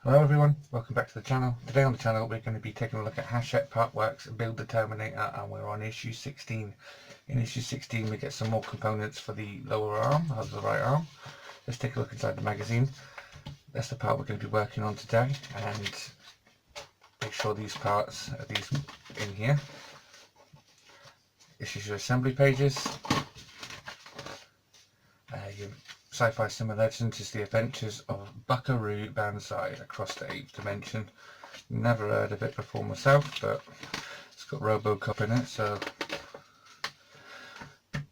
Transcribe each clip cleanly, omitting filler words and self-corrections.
Hello everyone, welcome back to the channel. Today on the channel we're going to be taking a look at Hachette Part Works and Build the Terminator, and we're on issue 16. In issue 16 we get some more components for the lower arm, of the right arm. Let's take a look inside the magazine. That's the part we're going to be working on today, and make sure these parts are these in here. This is your assembly pages. Your Sci-Fi Cinema Legends is the adventures of Buckaroo Banzai across the 8th dimension. Never heard of it before myself, but it's got Robocop in it. So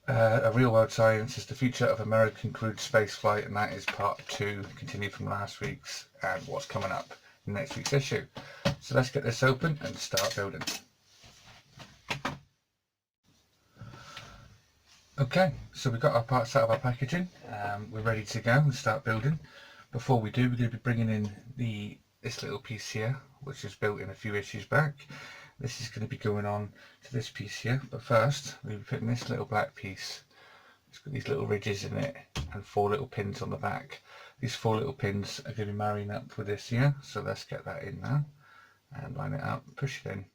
A Real World Science is the future of American crewed spaceflight, and that is part 2, continued from last week's and what's coming up in next week's issue. So let's get this open and start building. Okay, so we've got our parts out of our packaging. We're ready to go and start building. Before we do, we're going to be bringing in this little piece here, which was built in a few issues back. This is going to be going on to this piece here, but first we'll be putting this little black piece. It's got these little ridges in it and 4 little pins on the back. These 4 little pins are going to be marrying up with this here, so let's get that in now and line it up, push it in.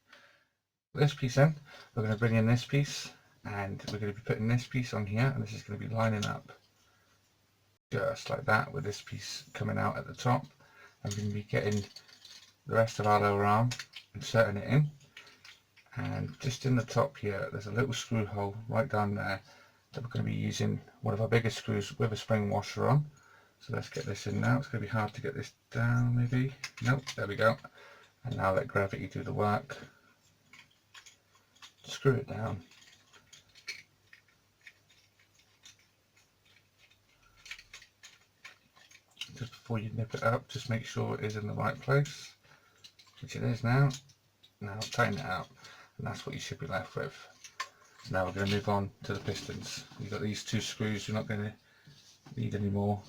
This piece in, we're going to bring in this piece, and we're going to be putting this piece on here, and this is going to be lining up just like that with this piece coming out at the top. I'm going to be getting the rest of our lower arm, inserting it in, and just in the top here there's a little screw hole right down there that we're going to be using one of our biggest screws with a spring washer on. So let's get this in now. It's going to be hard to get this down, maybe. Nope, there we go. And now let gravity do the work. Screw it down. Just before you nip it up, just make sure it is in the right place, which it is now. Now tighten it out, and that's what you should be left with. So now we're going to move on to the pistons. We've got these 2 screws we're not going to need anymore,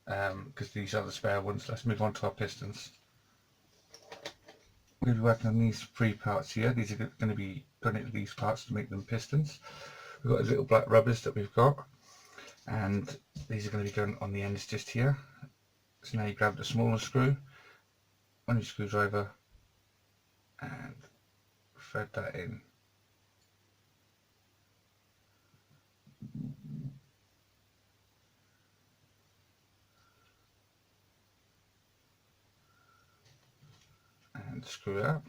because these are the spare ones. Let's move on to our pistons. We're going to be working on these 3 parts here. These are going to be putting into these parts to make them pistons. We've got the little black rubbers that we've got, and these are going to be going on the ends just here. So now you grab the smaller screw on your screwdriver and thread that in. And screw it up.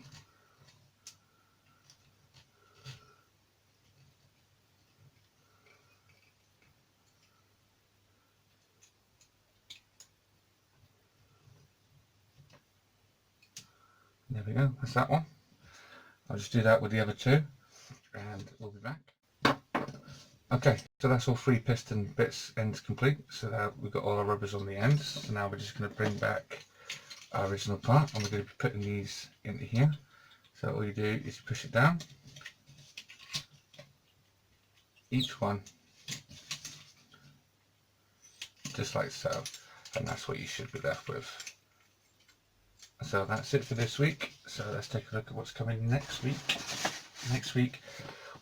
There we go, that's that one. I'll just do that with the other 2 and we'll be back. Okay, so that's all 3 piston bits ends complete. So now we've got all our rubbers on the ends. So now we're just going to bring back our original part, and we're going to be putting these into here. So all you do is you push it down, each one, just like so, and that's what you should be left with. So that's it for this week. So let's take a look at what's coming next week. Next week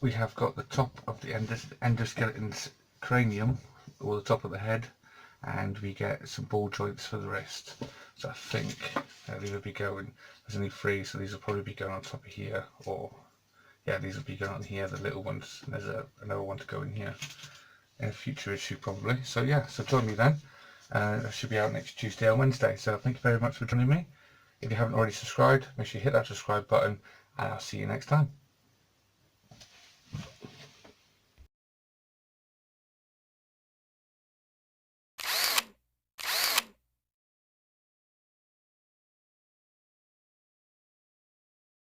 we have got the top of the endoskeleton's cranium, or the top of the head, and we get some ball joints for the wrist. So I think these will be going, there's only 3, so these will probably be going on top of here, or yeah, these will be going on here, the little ones, and there's another one to go in here in a future issue probably. So yeah, so join me then. I should be out next Tuesday or Wednesday. So thank you very much for joining me. If you haven't already subscribed, make sure you hit that subscribe button, and I'll see you next time.